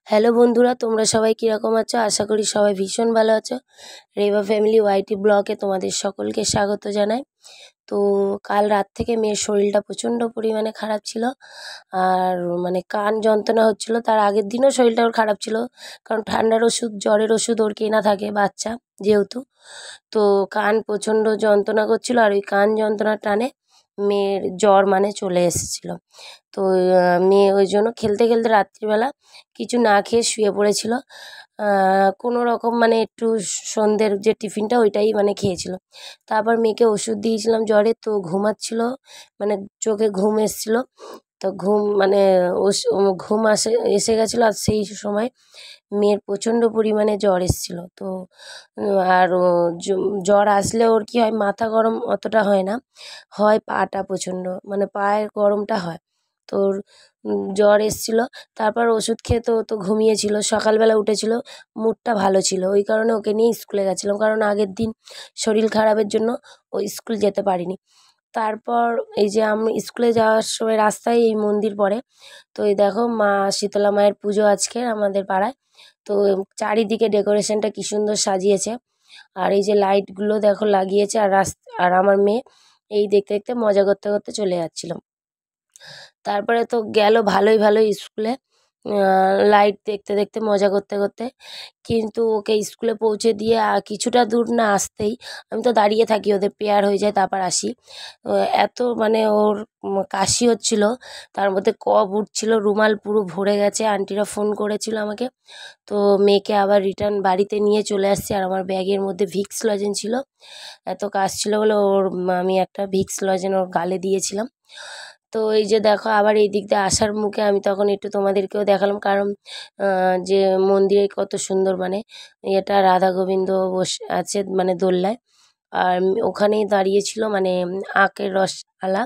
Hello বন্ধুরা, তোমরা সবাই কীরকম আছো? আশা করি সবাই ভীষণ ভালো আছো। রেবা ফ্যামিলি ওয়াইটি ব্লগে তোমাদের সকলকে স্বাগত জানাই। তো কাল রাত থেকে মেয়ের শরীরটা প্রচণ্ড পরিমাণে খারাপ ছিল, আর কান যন্ত্রণা হচ্ছিলো। তার আগের দিনও শরীরটা ওর খারাপ ছিল, কারণ ঠান্ডার ওষুধ জ্বরের ওষুধ ওর কেনা থাকে, বাচ্চা যেহেতু। তো কান প্রচণ্ড যন্ত্রণা করছিল, আর ওই কান যন্ত্রণার টানে মেয়ের জ্বর চলে এসেছিলো। তো মেয়ে ওই জন্য খেলতে খেলতে রাত্রিবেলা কিছু না খেয়ে শুয়ে পড়েছিল। কোনো রকম একটু সন্ধ্যের যে টিফিনটা ওইটাই খেয়েছিল। তারপর মেয়েকে ওষুধ দিয়েছিলাম জ্বরের, তো ঘুমাচ্ছিল, চোখে ঘুম এসেছিলো। তো ঘুম এসে গেছিলো, আর সেই সময় মেয়ের প্রচণ্ড পরিমাণে জ্বর এসেছিলো। তো আর জ্বর আসলে ওর কী হয়, মাথা গরম অতটা হয় না, হয় পাটা প্রচণ্ড, পায়ের গরমটা হয়। তো ওর জ্বর এসেছিলো। তারপর ওষুধ খেয়ে তো ঘুমিয়েছিল। সকালবেলা উঠেছিল, মুডটা ভালো ছিল, ওই কারণে ওকে নিয়ে স্কুলে গেছিলাম, কারণ আগের দিন শরীর খারাপের জন্য ও স্কুল যেতে পারিনি। তারপর এই যে আমি স্কুলে যাওয়ার সময় রাস্তায় এই মন্দির পড়ে, তো এই দেখো মা শীতলা মায়ের পুজো আজকে আমাদের পাড়ায়। তো চারিদিকে ডেকোরেশনটা কী সুন্দর সাজিয়েছে, আর এই যে লাইটগুলো দেখো লাগিয়েছে, আর আমার মেয়ে এই দেখতে দেখতে মজা করতে করতে চলে যাচ্ছিলো। তারপরে তো গেল ভালোই ভালোই স্কুলে, লাইট দেখতে দেখতে মজা করতে করতে। কিন্তু ওকে স্কুলে পৌঁছে দিয়ে কিছুটা দূর না আসতেই আমি তো দাঁড়িয়ে থাকি, ওদের পেয়ার হয়ে যায়, তারপর আসি। এত ওর কাশি হচ্ছিল, তার মধ্যে কফ উঠছিল, রুমাল পুরো ভরে গেছে। আন্টিরা ফোন করেছিল আমাকে, তো মেয়েকে আবার রিটার্ন বাড়িতে নিয়ে চলে আসছি। আর আমার ব্যাগের মধ্যে ভিক্স লজেন ছিল, এত কাশছিল বলে আমি একটা ভিক্স লজেন ওর গালে দিয়েছিলাম। তো এই যে দেখো আবার এই দিক দিয়ে আসার মুখে আমি তখন একটু তোমাদেরকেও দেখালাম, কারণ যে মন্দিরে কত সুন্দর এটা রাধা গোবিন্দ বসে আছে দোলনায়, আর ওখানেই দাঁড়িয়েছিল আখের রস আলা।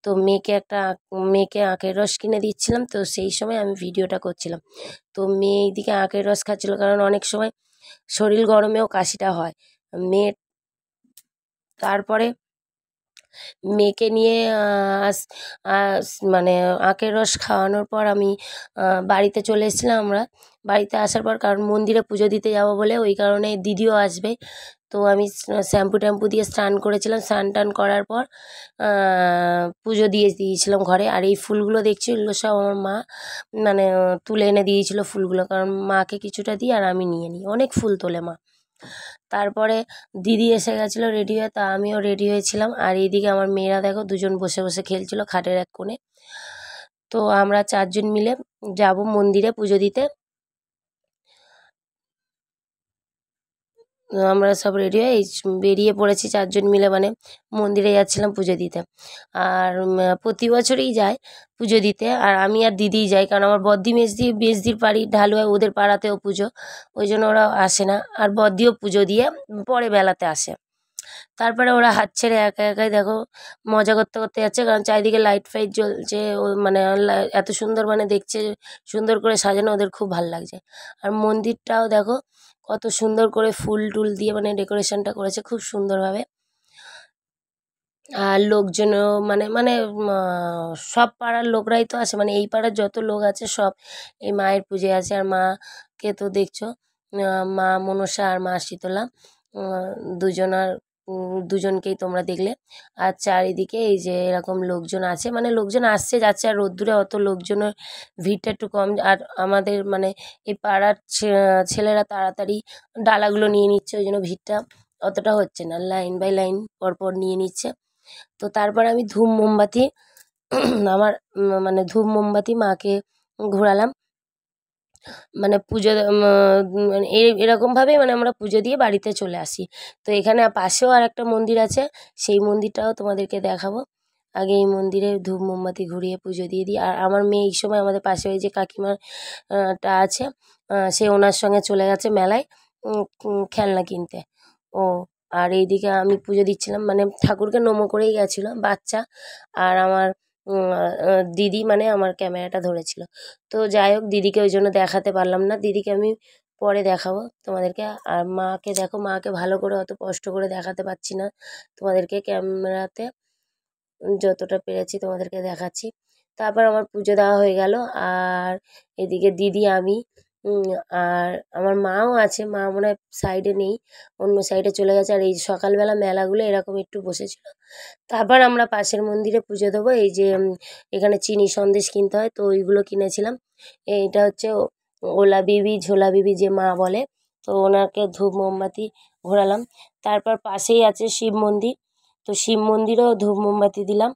তো মেয়েকে আখের রস কিনে দিচ্ছিলাম, তো সেই সময় আমি ভিডিওটা করছিলাম। তো মেয়ে এইদিকে আখের রস খাচ্ছিল, কারণ অনেক সময় শরীর গরমেও কাশিটা হয় মেয়ের। তারপরে মেয়েকে নিয়ে আস আস আখের রস খাওয়ানোর পর আমি বাড়িতে চলে এসেছিলাম। আমরা বাড়িতে আসার পর, কারণ মন্দিরে পুজো দিতে যাব বলে, ওই কারণে দিদিও আসবে। তো আমি শ্যাম্পু ট্যাম্পু দিয়ে স্নান করেছিলাম, স্নান টান করার পর পুজো দিয়েছিলাম ঘরে। আর এই ফুলগুলো দেখছি, এগুলো সব আমার মা তুলে এনে দিয়েছিল ফুলগুলো, কারণ মাকে কিছুটা দিই আর আমি নিয়ে নিই, অনেক ফুল তোলে মা। তারপরে দিদি এসে গেছিলো রেডি হয়ে, তা আমিও রেডি হয়েছিলাম। আর এইদিকে আমার মেয়েরা দেখো দুজন বসে বসে খেলছিল খাটের এক কোণে। তো আমরা চারজন মিলে যাব মন্দিরে পুজো দিতে। আমরা সব রেডি হয়ে বেরিয়ে পড়েছি চারজন মিলে, মন্দিরে যাচ্ছিলাম পুজো দিতে। আর প্রতি বছরই যায় পুজো দিতে, আর আমি আর দিদিই যাই, কারণ আমার বদ্দি মেজদির বাড়ি ঢালুয়ায়, ওদের পাড়াতেও পুজো, ওই জন্য ওরা আসে না। আর বদ্দিও পুজো দিয়ে পরে বেলাতে আসে। তারপরে ওরা হাত ছেড়ে একা একাই দেখো মজা করতে করতে যাচ্ছে, কারণ চারিদিকে লাইট ফাইট জ্বলছে, ও এত সুন্দর দেখছে, সুন্দর করে সাজানো, ওদের খুব ভালো লাগছে। আর মন্দিরটাও দেখো কত সুন্দর করে ফুল টুল দিয়ে ডেকোরেশনটা করেছে খুব সুন্দরভাবে। আর লোকজনও সব পাড়ার লোকরাই তো আসে, এই পাড়ার যত লোক আছে সব এই মায়ের পুজোয় আছে। আর মাকে তো দেখছো, মা মনসা আর মা শীতলা, দুজনার দুজনকেই তোমরা দেখলে। আর চারিদিকে এই যে এরকম লোকজন আছে, লোকজন আসছে যাচ্ছে, আর রোদ্দুরে অত লোকজনের ভিড়টা একটু কম। আর আমাদের এই পাড়ার ছেলেরা তাড়াতাড়ি ডালাগুলো নিয়ে নিচ্ছে, ওই জন্য ভিড়টা অতটা হচ্ছে না, লাইন বাই লাইন পরপর নিয়ে নিচ্ছে। তো তারপর আমি ধূপ মোমবাতি আমার ধূপ মোমবাতি মাকে ঘোরালাম, পুজো এরকমভাবেই আমরা পুজো দিয়ে বাড়িতে চলে আসি। তো এখানে পাশেও আর একটা মন্দির আছে, সেই মন্দিরটাও তোমাদেরকে দেখাবো। আগে এই মন্দিরে ধূপ মোমবাতি ঘুরিয়ে পুজো দিয়ে দিই। আর আমার মেয়ে এই সময় আমাদের পাশে ওই যে কাকিমার টা আছে, সে ওনার সঙ্গে চলে গেছে মেলায় খেলনা কিনতে। ও আর এইদিকে আমি পুজো দিচ্ছিলাম, ঠাকুরকে নমো করেই গেছিলো বাচ্চা, আর আমার দিদি আমার ক্যামেরাটা ধরেছিল। তো যাই হোক, দিদিকে ওই জন্য দেখাতে পারলাম না, দিদিকে আমি পরে দেখাবো তোমাদেরকে। আর মাকে দেখো, মাকে ভালো করে অত কষ্ট করে দেখাতে পারছি না তোমাদেরকে, ক্যামেরাতে যতটা পেরেছি তোমাদেরকে দেখাচ্ছি। তারপর আমার পুজো দেওয়া হয়ে গেল, আর এদিকে দিদি আমি আর আমার মাও আছে, মা মনে হয় সাইডে নেই, অন্য সাইডে চলে গেছে। আর এই সকালবেলা মেলাগুলো এরকম একটু বসেছিল। তারপর আমরা পাশের মন্দিরে পুজো দেবো। এই যে এখানে চিনি সন্দেশ কিনতে হয়, তো ওইগুলো কিনেছিলাম। এইটা হচ্ছে ওলা বিবি ঝোলা বিবি যে মা বলে, তো ওনাকে ধূপ মোমবাতি ঘোরালাম। তারপর পাশেই আছে শিব মন্দির, তো শিব মন্দিরেও ধূপ মোমবাতি দিলাম।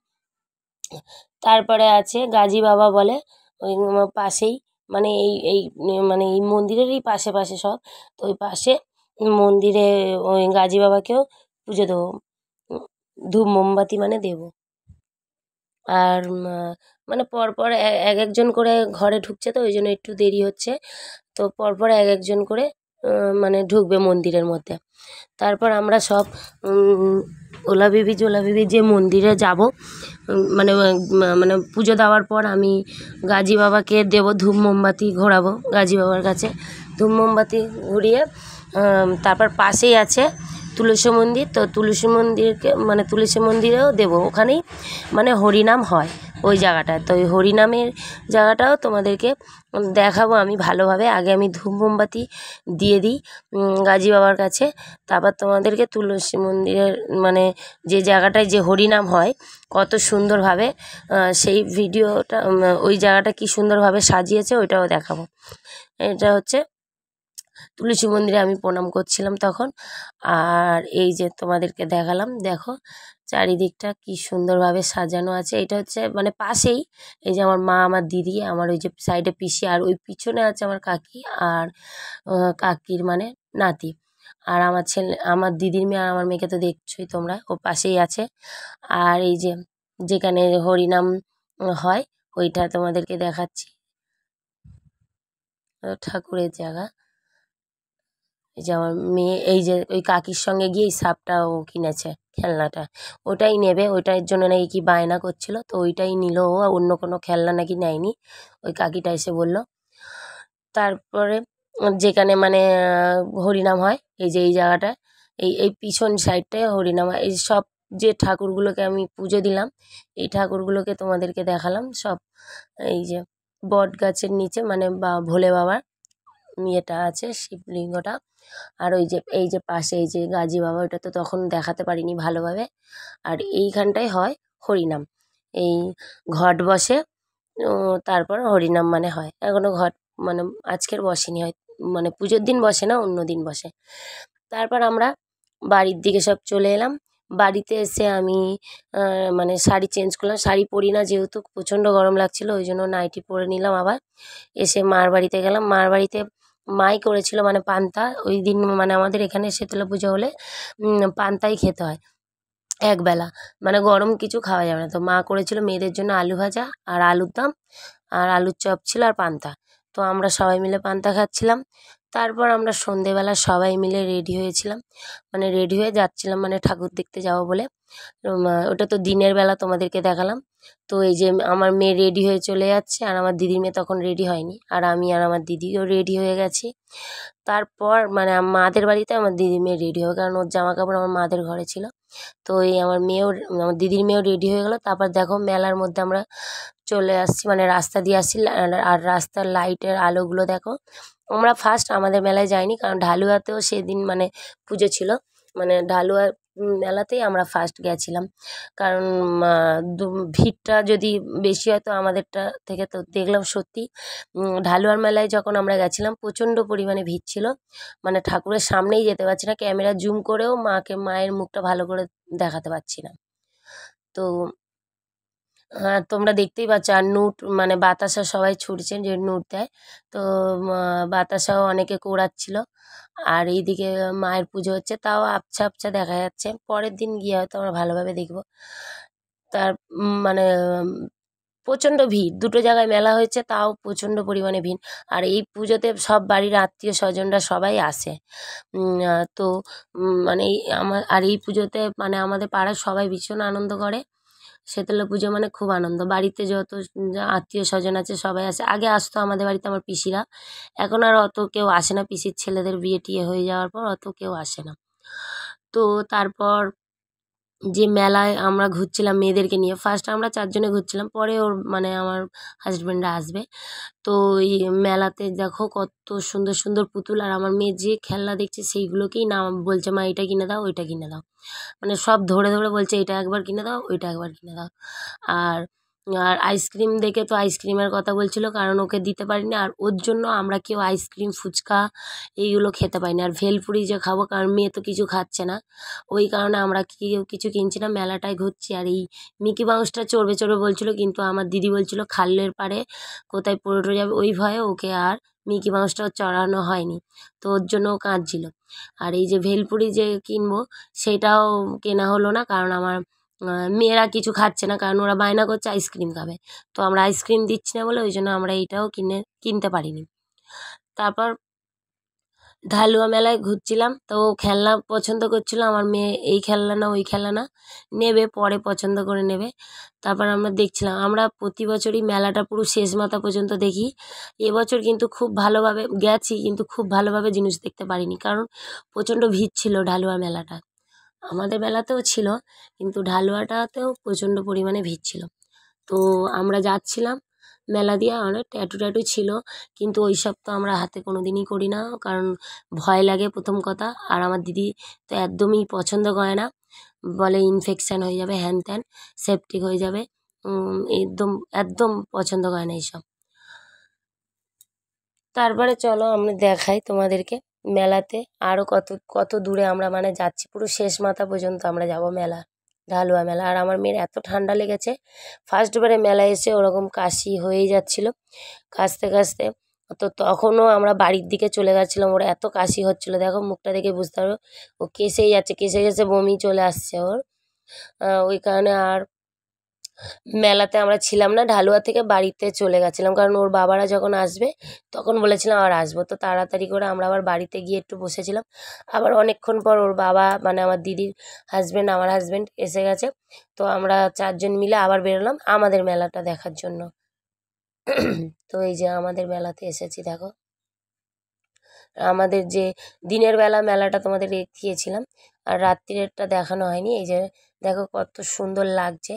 তারপরে আছে গাজী বাবা বলে, ওই পাশেই, মানে মানে এই মন্দিরেরই পাশে পাশে সব। তো ওই পাশে মন্দিরে ওই গাজী বাবাকেও পুজো দেবো, ধূপ মোমবাতি মানে দেবো। আর মানে পরপর এক একজন করে ঘরে ঢুকছে, তো ওই জন্য একটু দেরি হচ্ছে। তো পরপর এক একজন করে মানে ঢুকবে মন্দিরের মধ্যে। তারপর আমরা সব ওলা বিবি জোলা বিবি যে মন্দিরে যাব, মানে মানে পুজো দেওয়ার পর আমি গাজী বাবাকে দেবো ধূপ মোমবাতি ঘোরাবো গাজী বাবার কাছে। ধূপ মোমবাতি ঘুরিয়ে তারপর পাশেই আছে তুলসী মন্দির, তো তুলসী মন্দিরকে মানে তুলসী মন্দিরেও দেবো, ওখানেই মানে হরিনাম হয় ওই জায়গাটায়। তো ওই হরিনামের জায়গাটাও তোমাদেরকে দেখাবো আমি ভালোভাবে। আগে আমি ধূপ মোমবাতি দিয়ে দিই গাজী বাবার কাছে, তারপর তোমাদেরকে তুলসী মন্দিরের মানে যে জায়গাটায় যে হরিনাম হয় কত সুন্দরভাবে সেই ভিডিওটা, ওই জায়গাটা কি সুন্দরভাবে সাজিয়েছে ওইটাও দেখাবো। এটা হচ্ছে তুলসী মন্দিরে আমি প্রণাম করছিলাম তখন। আর এই যে তোমাদেরকে দেখালাম, দেখো চারিদিকটা কি সুন্দরভাবে সাজানো আছে। এটা হচ্ছে মানে পাশেই এই যে আমার মা, আমার দিদি, আমার ওই যে সাইডে পিসি, আর ওই পিছনে আছে আমার কাকি আর কাকির মানে নাতি, আর আমার ছেলে, আমার দিদির মেয়ে আর আমার মেয়েকে তো দেখছোই তোমরা, ও পাশেই আছে। আর এই যে যেখানে হরিনাম হয় ওইটা তোমাদেরকে দেখাচ্ছি, ঠাকুরের জায়গা। এই যে আমার মেয়ে এই যে ওই কাকির সঙ্গে গিয়ে এই সাপটা ও কিনেছে, খেলনাটা ওটাই নেবে, ওইটার জন্য নাকি কি বায়না করছিল, তো ওইটাই নিল ও, অন্য কোনো খেলনা নাকি নেয়নি, ওই কাকিটা এসে বলল। তারপরে যেখানে মানে হরিনাম হয় এই যে এই জায়গাটায়, এই পিছন সাইডটায় হরিনাম হয়। এই সব যে ঠাকুরগুলোকে আমি পুজো দিলাম, এই ঠাকুরগুলোকে তোমাদেরকে দেখালাম সব। এই যে বট গাছের নিচে মানে বা ভোলে বাবার ইয়েটা আছে, শিবলিঙ্গটা। আর ওই যে এই যে পাশে এই যে গাজী বাবা, ওটা তো তখন দেখাতে পারিনি ভালোভাবে। আর এইখানটায় হয় হরিনাম, এই ঘট বসে, তারপর হরিনাম মানে হয়। এখনও ঘট মানে আজকের বসেনি, হয় মানে পুজোর দিন বসে না, অন্য দিন বসে। তারপর আমরা বাড়ির দিকে সব চলে এলাম। বাড়িতে এসে আমি মানে শাড়ি চেঞ্জ করলাম, শাড়ি পরি না যেহেতু প্রচণ্ড গরম লাগছিলো, ওই জন্য নাইটি পরে নিলাম। আবার এসে মার বাড়িতে গেলাম, মার বাড়িতে মাই করেছিল মানে পান্তা। ওই দিন মানে আমাদের এখানে শীতলা পুজো হলে পান্তাই খেতে হয় একবেলা, মানে গরম কিছু খাওয়া যাবে না। তো মা করেছিল মেয়েদের জন্য আলু ভাজা আর আলুর দম আর আলুর চপ ছিল আর পান্তা। তো আমরা সবাই মিলে পান্তা খাচ্ছিলাম। তারপর আমরা সন্ধেবেলা সবাই মিলে রেডি হয়েছিলাম, মানে রেডি হয়ে যাচ্ছিলাম মানে ঠাকুর দেখতে যাবো বলে। ওটা তো দিনের বেলা তোমাদেরকে দেখালাম। তো এই যে আমার মেয়ে রেডি হয়ে চলে যাচ্ছে, আর আমার দিদির মেয়ে তখন রেডি হয়নি, আর আমি আর আমার দিদিও রেডি হয়ে গেছি। তারপর মানে মাদের বাড়িতে আমার দিদির মেয়ে রেডি হবে, কারণ ওর জামা কাপড় আমার মাদের ঘরে ছিল। তো এই আমার মেয়েও, আমার দিদির মেয়েও রেডি হয়ে গেলো। তারপর দেখো মেলার মধ্যে আমরা চলে আসছি, মানে রাস্তা দিয়ে আসছি, আর রাস্তার লাইটের আলোগুলো দেখো। আমরা ফার্স্ট আমাদের মেলায় যাইনি, কারণ ঢালুয়াতেও সেদিন মানে পুজো ছিল, মানে ঢালুয়া মেলাতেই আমরা ফার্স্ট গেছিলাম। কারণ ভিড়টা যদি বেশি হয় তো আমাদেরটা থেকে, তো দেখলাম সত্যি ঢালুয়ার মেলায় যখন আমরা গেছিলাম প্রচণ্ড পরিমাণে ভিড় ছিল, মানে ঠাকুরের সামনেই যেতে পারছি না, ক্যামেরা জুম করেও মায়ের মুখটা ভালো করে দেখাতে পারছি না। তো তোমরা দেখতেই পাচ্ছ, আর নুট মানে বাতাসা সবাই ছুটছে যে নুট দেয়, তো বাতাসাও অনেকে কুড়াচ্ছিল। আর এইদিকে মায়ের পুজো হচ্ছে, তাও আবছা আবছা দেখা যাচ্ছে, পরের দিন গিয়ে হয়তো আমরা ভালোভাবে দেখব। তার মানে প্রচণ্ড ভিড়, দুটো জায়গায় মেলা হয়েছে তাও প্রচণ্ড পরিমাণে ভিড়। আর এই পুজোতে সব বাড়ির আত্মীয় স্বজনরা সবাই আসে। তো মানে আর এই পুজোতে মানে আমাদের পাড়ার সবাই ভীষণ আনন্দ করে। শীতলা পুজো মানে খুব আনন্দ, বাড়িতে যত আত্মীয় স্বজন আছে সবাই আসে। আগে আসতো আমাদের বাড়িতে আমার পিসিরা, এখন আর অত কেউ আসে না, পিসির ছেলেদের বিয়ে টিয়ে হয়ে যাওয়ার পর অত কেউ আসে না। তো তারপর যে মেলায় আমরা ঘুরছিলাম মেয়েদেরকে নিয়ে, ফার্স্ট আমরা 4 জনে ঘুরছিলাম, পরে ওর মানে আমার হাজব্যান্ডরা আসবে। তো এই মেলাতে দেখো কত সুন্দর সুন্দর পুতুল, আর আমার মেয়ে যে খেলনা দেখছে সেইগুলোকেই না বলছে, মা এটা কিনে দাও, ওইটা কিনে দাও। মানে সব ধরে ধরে বলছে এটা একবার কিনে দাও, ওইটা একবার কিনে দাও। আর আর আইসক্রিম দেখে তো আইসক্রিমের কথা বলছিল, কারণ ওকে দিতে পারিনি, আর ওর জন্য আমরা কেউ আইসক্রিম ফুচকা এইগুলো খেতে পারিনি, আর ভেলপুরি যে খাবো, কারণ মেয়ে তো কিছু খাচ্ছে না। ওই কারণে আমরা কেউ কিছু কিনছি না, মেলাটায় ঘুরছি। আর এই মিকি মাউসটা চড়বে চড়বে বলছিল, কিন্তু আমার দিদি বলছিল খালের পাড়ে কোথায় পড়ে যাবে, ওই ভয়ে ওকে আর মিকি মাউসটাও চড়ানো হয়নি। তো ওর জন্য ও কাঁদছিল। আর এই যে ভেলপুরি যে কিনবো সেটাও কেনা হলো না, কারণ আমার মেয়েরা কিছু খাচ্ছে না, কারণ ওরা বায়না করছে আইসক্রিম খাবে। তো আমরা আইসক্রিম দিচ্ছি না বলে ওই জন্য আমরা এইটাও কিনতে পারিনি। তারপর ঢালুয়া মেলায় ঘুরছিলাম, তো ও খেলনা পছন্দ করছিল, আমার মেয়ে এই খেলনা না ওই খেলনা না নেবে, পরে পছন্দ করে নেবে। তারপর আমরা দেখছিলাম, আমরা প্রতি বছরই মেলাটা পুরো শেষ মাথা পর্যন্ত দেখি। এবছর কিন্তু খুব ভালোভাবে গেছি, কিন্তু খুব ভালোভাবে জিনিস দেখতে পারিনি, কারণ প্রচণ্ড ভিড় ছিল ঢালুয়া মেলাটা। আমাদের মেলাতেও ছিল, কিন্তু ঢালুয়াটাতেও প্রচণ্ড পরিমাণে ভিড় ছিল। তো আমরা যাচ্ছিলাম মেলা দিয়ে, অনেক ট্যাটু ট্যাটু ছিল, কিন্তু ওই সব তো আমরা হাতে কোনো দিনই করি না, কারণ ভয় লাগে প্রথম কথা। আর আমার দিদি তো একদমই পছন্দ করে না, বলে ইনফেকশান হয়ে যাবে, হ্যান ত্যান, সেপটিক হয়ে যাবে, একদম একদম পছন্দ করে না এইসব। তারপরে চলো আমরা দেখাই তোমাদেরকে মেলাতে আরও কত কত দূরে আমরা মানে যাচ্ছি, পুরো শেষ মাথা পর্যন্ত আমরা যাব মেলা, ঢালুয়া মেলা। আর আমার মেয়ের এত ঠান্ডা লেগেছে, ফার্স্টবারে মেলায় এসে ওরকম কাশি হয়েই যাচ্ছিলো, কাশতে কাশতে। তো তখনও আমরা বাড়ির দিকে চলে গেছিলাম, ওর এত কাশি হচ্ছিলো, দেখো মুখটা দেখে বুঝতে পারো ও কেসেই যাচ্ছে, কেসে কেসে বমি চলে আসছে ওর। ওই কারণে আর মেলাতে আমরা ছিলাম না, ঢালুয়া থেকে বাড়িতে চলে গেছিলাম, কারণ ওর বাবারা যখন আসবে তখন বলেছিলাম আর আসবো। তো তাড়াতাড়ি করে আমরা আবার বাড়িতে গিয়ে একটু বসেছিলাম। আবার অনেকক্ষণ পর ওর বাবা মানে আমার দিদির হাজব্যান্ড, আমার হাজব্যান্ড এসে গেছে। তো আমরা 4 জন মিলে আবার বেরোলাম আমাদের মেলাটা দেখার জন্য। তো এই যে আমাদের মেলাতে এসেছি, দেখো আমাদের যে দিনের বেলা মেলাটা তোমাদের দেখিয়েছিলাম, আর রাত্রিরেরটা দেখানো হয়নি। এই যে দেখো কত সুন্দর লাগছে,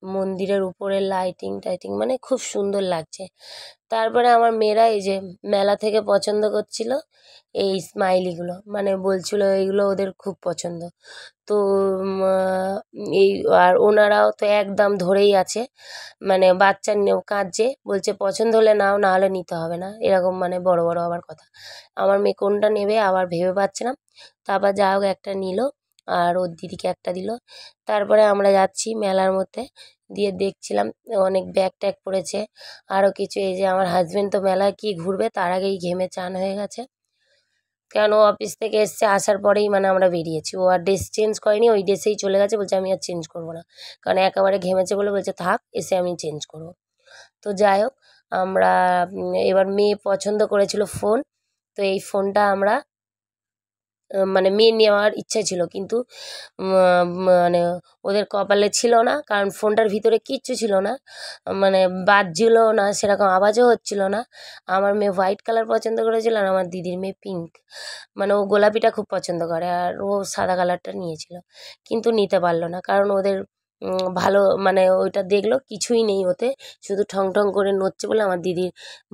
মন্দিরের উপরে লাইটিং টাইটিং মানে খুব সুন্দর লাগছে। তারপরে আমার মেয়েরা এই যে মেলা থেকে পছন্দ করছিল এই স্মাইলিগুলো, মানে বলছিল এইগুলো ওদের খুব পছন্দ। তো এই আর ওনারাও তো একদম ধরেই আছে, মানে বাচ্চা কাঁদছে, বলছে পছন্দ হলে নাও, না হলে নিতে হবে না, এরকম মানে বড় বড় আবার কথা। আমার মেয়ে কোনটা নেবে আবার ভেবে পাচ্ছে না। তারপর যা হোক একটা নিল, আর ওর দিদিকে একটা দিল। তারপরে আমরা যাচ্ছি মেলার মধ্যে, দিয়ে দেখছিলাম অনেক ব্যাগ ট্যাগ পড়েছে, আরও কিছু। এই যে আমার হাজব্যান্ড তো মেলায় কি ঘুরবে, তার আগেই ঘেমে চান হয়ে গেছে, কেন ও অফিস থেকে এসছে, আসার পরেই মানে আমরা বেরিয়েছি, ও আর ড্রেস চেঞ্জ করেনি, ওই ড্রেসেই চলে গেছে, বলছে আমি আর চেঞ্জ করবো না, কারণ একেবারে ঘেমেছে বলে বলছে থাক, এসে আমি চেঞ্জ করবো। তো যাই হোক আমরা এবার মেয়ে পছন্দ করেছিল ফোন, তো এই ফোনটা আমরা মানে মেয়ে নেওয়ার ইচ্ছা ছিল, কিন্তু মানে ওদের কপালে ছিল না, কারণ ফোনটার ভিতরে কিচ্ছু ছিল না, মানে বাজছিলও না, সেরকম আওয়াজও হচ্ছিল না। আমার মেয়ে হোয়াইট কালার পছন্দ করেছিল, আর আমার দিদির মেয়ে পিঙ্ক, মানে ও গোলাপিটা খুব পছন্দ করে, আর ও সাদা কালারটা নিয়েছিল, কিন্তু নিতে পারলো না, কারণ ওদের ভালো মানে ওইটা দেখলো কিছুই নেই ওতে, শুধু ঠং ঠং করে নড়ছে বলে আমার দিদির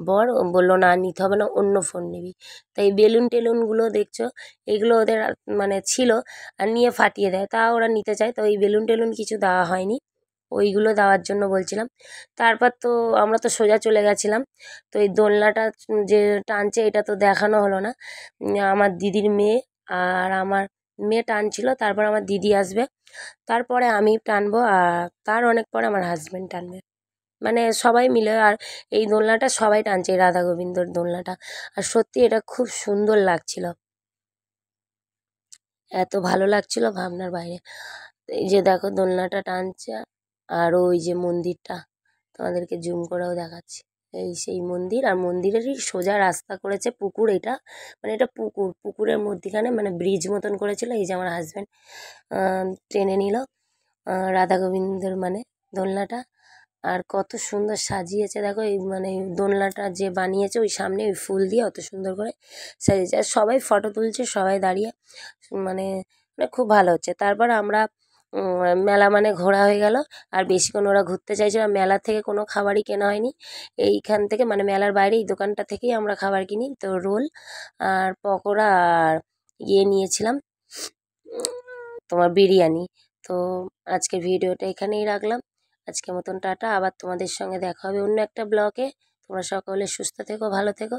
বর বললো না নিতে হবে না, অন্য ফোন নিবি। তাই বেলুন টেলুনগুলো দেখছো, এগুলো ওদের মানে ছিল, আর নিয়ে ফাটিয়ে দেয়, তা ওরা নিতে চায়, তো ওই বেলুন টেলুন কিছু দেওয়া হয়নি, ওইগুলো দেওয়ার জন্য বলছিলাম। তারপর তো আমরা তো সোজা চলে গেছিলাম, তো এই দোলনাটা যে টানছে এটা তো দেখানো হলো না। আমার দিদির মেয়ে আর আমার মেয়ে টানছিল, তারপর আমার দিদি আসবে, তারপরে আমি টানবো, আর তার অনেক পরে আমার হাজব্যান্ড টানবে, মানে সবাই মিলে। আর এই দোলনাটা সবাই টানছে, এই রাধা গোবিন্দর দোলনাটা, আর সত্যি এটা খুব সুন্দর লাগছিল, এত ভালো লাগছিল ভাবনার বাইরে। এই যে দেখো দোলনাটা টানছে, আর ওই যে মন্দিরটা তোমাদেরকে জুম করেও দেখাচ্ছি, এই সেই মন্দির, আর মন্দিরেরই সোজা রাস্তা করেছে পুকুর, এটা মানে এটা পুকুর, পুকুরের মধ্যিখানে মানে ব্রিজ মতন করেছিল। এই যে আমার হাজব্যান্ড টেনে নিল রাধা গোবিন্দর মানে দোলনাটা, আর কত সুন্দর সাজিয়েছে দেখো, এই মানে দোলনাটা যে বানিয়েছে ওই সামনে ওই ফুল দিয়ে অত সুন্দর করে সাজিয়েছে। আর সবাই ফটো তুলছে, সবাই দাঁড়িয়ে, মানে মানে খুব ভালো হচ্ছে। তারপর আমরা মেলা মানে ঘোরা হয়ে গেল। আর বেশিক্ষণ ওরা ঘুরতে চাইছিল না, মেলা থেকে কোনো খাবারই কেনা হয়নি। এইখান থেকে মানে মেলার বাইরে এই দোকানটা থেকেই আমরা খাবার কিনি। তো রোল আর পকোড়া আর নিয়েছিলাম তোমার বিরিয়ানি। তো আজকের ভিডিওটা এখানেই রাখলাম। আজকের মতন টাটা। আবার তোমাদের সঙ্গে দেখা হবে অন্য একটা ব্লগে। তোমরা সকলে সুস্থ থেকো, ভালো থেকো।